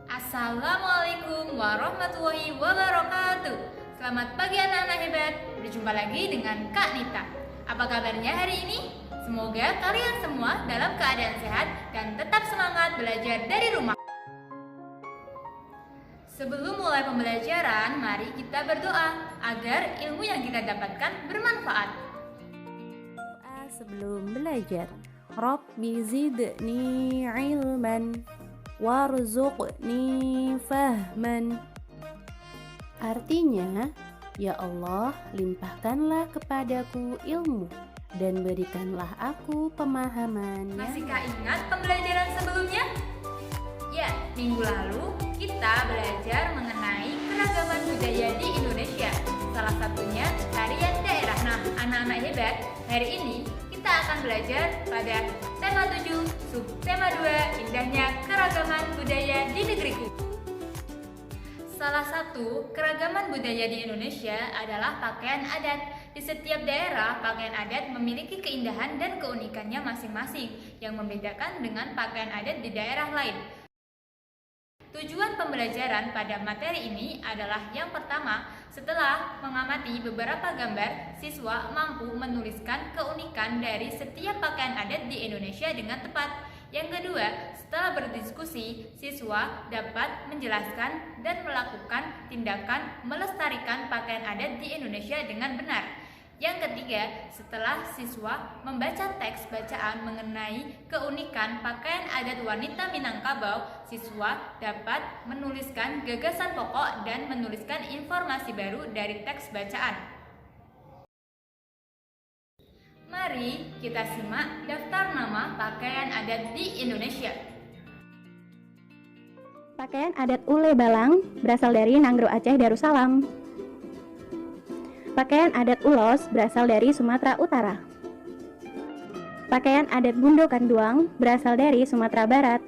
Assalamualaikum warahmatullahi wabarakatuh. Selamat pagi anak-anak hebat. Berjumpa lagi dengan Kak Nita. Apa kabarnya hari ini? Semoga kalian semua dalam keadaan sehat dan tetap semangat belajar dari rumah. Sebelum mulai pembelajaran, mari kita berdoa agar ilmu yang kita dapatkan bermanfaat. Sebelum belajar, Rabbi zidni ilman warzuqni fahman. Artinya, ya Allah, limpahkanlah kepadaku ilmu dan berikanlah aku pemahaman. Masihkah ingat pembelajaran sebelumnya? Ya, minggu lalu kita belajar mengenai keragaman budaya di Indonesia. Salah satunya tarian daerah. Nah, anak-anak hebat, hari ini kita akan belajar pada tema 7, subtema 2, indahnya keragaman budaya di negeriku. Salah satu keragaman budaya di Indonesia adalah pakaian adat. Di setiap daerah, pakaian adat memiliki keindahan dan keunikannya masing-masing yang membedakan dengan pakaian adat di daerah lain. Tujuan pembelajaran pada materi ini adalah yang pertama, setelah mengamati beberapa gambar, siswa mampu menuliskan keunikan dari setiap pakaian adat di Indonesia dengan tepat. Yang kedua, setelah berdiskusi, siswa dapat menjelaskan dan melakukan tindakan melestarikan pakaian adat di Indonesia dengan benar. Yang ketiga, setelah siswa membaca teks bacaan mengenai keunikan pakaian adat wanita Minangkabau, siswa dapat menuliskan gagasan pokok dan menuliskan informasi baru dari teks bacaan. Mari kita simak daftar nama pakaian adat di Indonesia. Pakaian adat Ule Balang berasal dari Nanggro Aceh Darussalam. Pakaian adat Ulos berasal dari Sumatera Utara. Pakaian adat Bundo Kanduang berasal dari Sumatera Barat.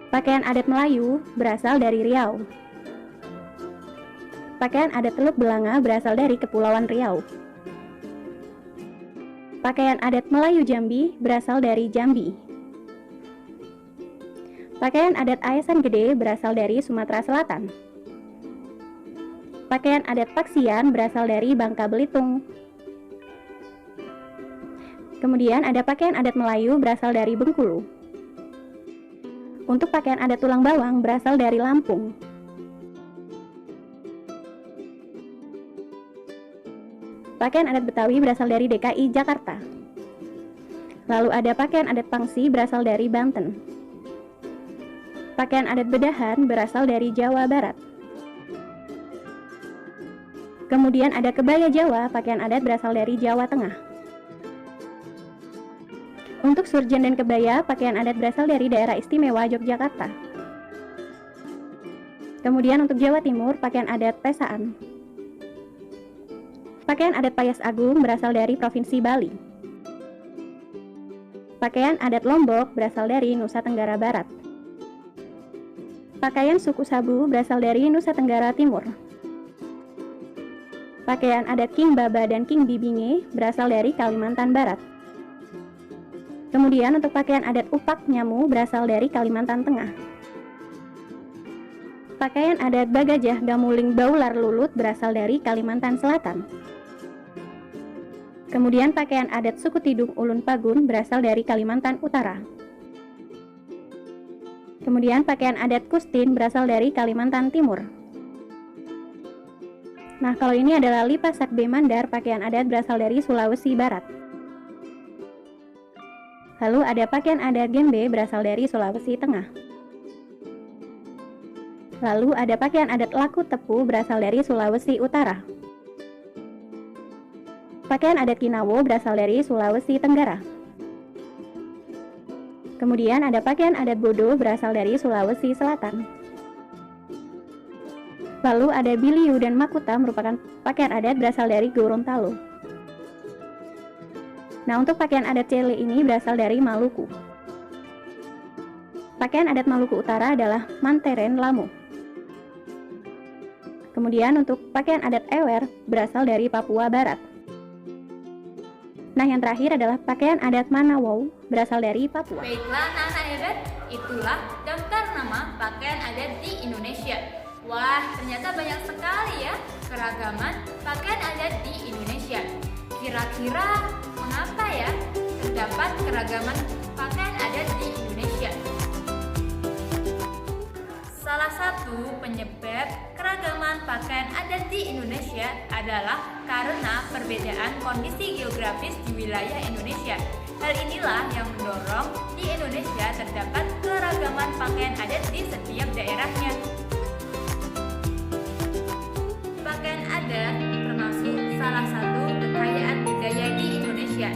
Pakaian adat Melayu berasal dari Riau. Pakaian adat Teluk Belanga berasal dari Kepulauan Riau. Pakaian adat Melayu Jambi berasal dari Jambi. Pakaian adat Aesan Gede berasal dari Sumatera Selatan. Pakaian adat Paksian berasal dari Bangka Belitung. Kemudian ada pakaian adat Melayu berasal dari Bengkulu. Untuk pakaian adat Tulang Bawang berasal dari Lampung. Pakaian adat Betawi berasal dari DKI Jakarta. Lalu ada pakaian adat Pangsi berasal dari Banten. Pakaian adat Bedahan berasal dari Jawa Barat. Kemudian ada kebaya Jawa, pakaian adat berasal dari Jawa Tengah. Untuk surjen dan kebaya, pakaian adat berasal dari daerah istimewa Yogyakarta. Kemudian untuk Jawa Timur, pakaian adat Pesaan. Pakaian adat Payas Agung berasal dari Provinsi Bali. Pakaian adat Lombok berasal dari Nusa Tenggara Barat. Pakaian suku Sabu berasal dari Nusa Tenggara Timur. Pakaian adat King Baba dan King Bibinge berasal dari Kalimantan Barat. Kemudian untuk pakaian adat Upak Nyamu berasal dari Kalimantan Tengah. Pakaian adat Bagajah Gamuling Baular Lulut berasal dari Kalimantan Selatan. Kemudian pakaian adat suku Tidung Ulun Pagun berasal dari Kalimantan Utara. Kemudian pakaian adat Kustin berasal dari Kalimantan Timur. Nah, kalau ini adalah Lipa Sakbe Mandar, pakaian adat berasal dari Sulawesi Barat. Lalu ada pakaian adat Gembe berasal dari Sulawesi Tengah. Lalu ada pakaian adat Laku Tepu berasal dari Sulawesi Utara. Pakaian adat Kinawo berasal dari Sulawesi Tenggara. Kemudian ada pakaian adat Bodo berasal dari Sulawesi Selatan. Lalu ada Biliu dan Makuta merupakan pakaian adat berasal dari Gorontalo. Nah, untuk pakaian adat Cele ini berasal dari Maluku. Pakaian adat Maluku Utara adalah Manteren Lamu. Kemudian untuk pakaian adat Ewer berasal dari Papua Barat. Nah, yang terakhir adalah pakaian adat Manawau berasal dari Papua. Baiklah anak-anak hebat, itulah daftar nama pakaian adat di Indonesia. Wah, ternyata banyak sekali ya keragaman pakaian adat di Indonesia. Kira-kira mengapa ya terdapat keragaman pakaian adat di Indonesia? Salah satu penyebab keragaman pakaian adat di Indonesia adalah karena perbedaan kondisi geografis di wilayah Indonesia. Hal inilah yang mendorong di Indonesia terdapat keragaman pakaian adat di setiap daerahnya. Pakaian adat termasuk salah satu kekayaan budaya di Indonesia.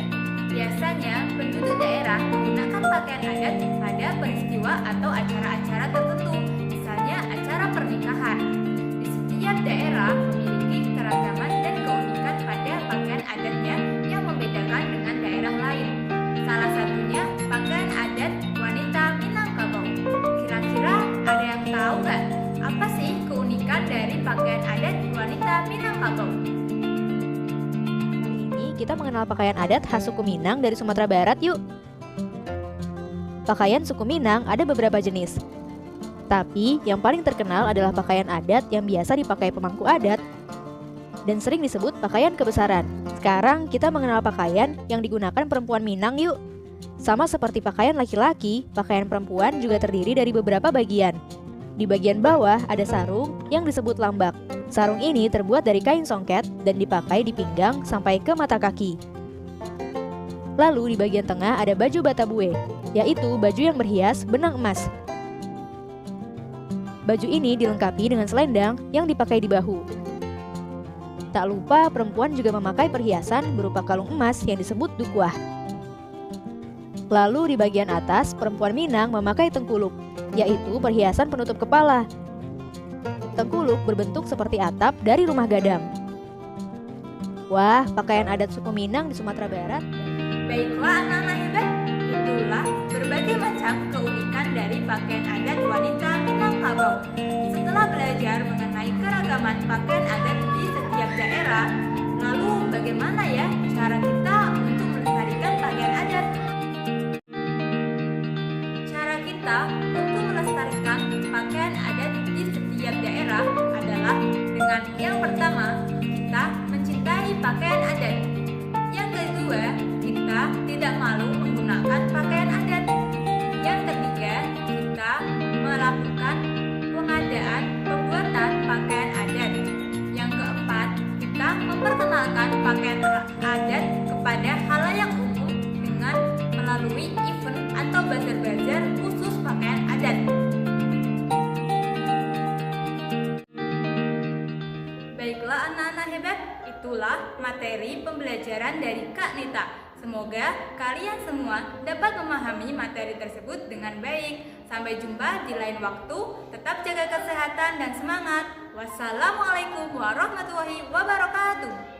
Biasanya penduduk daerah menggunakan pakaian adat pada peristiwa atau acara-acara tertentu, misalnya acara pernikahan. Di setiap daerah memiliki keragaman dan keunikan pada pakaian adatnya yang membedakan dengan daerah lain. Salah satunya pakaian adat wanita Minangkabau. Kira-kira ada yang tahu nggak apa sih keunikan dari pakaian adat wanita Minangkabau? Kita mengenal pakaian adat khas suku Minang dari Sumatera Barat yuk. Pakaian suku Minang ada beberapa jenis. Tapi yang paling terkenal adalah pakaian adat yang biasa dipakai pemangku adat dan sering disebut pakaian kebesaran. Sekarang kita mengenal pakaian yang digunakan perempuan Minang yuk. Sama seperti pakaian laki-laki, pakaian perempuan juga terdiri dari beberapa bagian. Di bagian bawah ada sarung yang disebut lambak. Sarung ini terbuat dari kain songket dan dipakai di pinggang sampai ke mata kaki. Lalu di bagian tengah ada baju batabue, yaitu baju yang berhias benang emas. Baju ini dilengkapi dengan selendang yang dipakai di bahu. Tak lupa perempuan juga memakai perhiasan berupa kalung emas yang disebut dukwah. Lalu di bagian atas perempuan Minang memakai tengkuluk, yaitu perhiasan penutup kepala. Tengkuluk berbentuk seperti atap dari rumah gadang. Wah, pakaian adat suku Minang di Sumatera Barat. Baiklah anak-anak hebat, itulah berbagai macam keunikan dari pakaian adat wanita Minangkabau. Setelah belajar mengenai keragaman pakaian adat di setiap daerah, lalu bagaimana ya cara kita untuk melestarikan pakaian adat? Cara kita untuk melestarikan pakaian adat di setiap daerah adalah dengan yang pertama, kita mencintai pakaian adat. Yang kedua, kita tidak malu menggunakan pakaian adat. Yang ketiga, kita melakukan pengadaan pembuatan pakaian adat. Yang keempat, kita memperkenalkan pakaian adat kepada halayak umum dengan melalui event atau bazar-bazar khusus pakaian adat. Baiklah anak-anak hebat, itulah materi pembelajaran dari Kak Nita. Semoga kalian semua dapat memahami materi tersebut dengan baik. Sampai jumpa di lain waktu. Tetap jaga kesehatan dan semangat. Wassalamualaikum warahmatullahi wabarakatuh.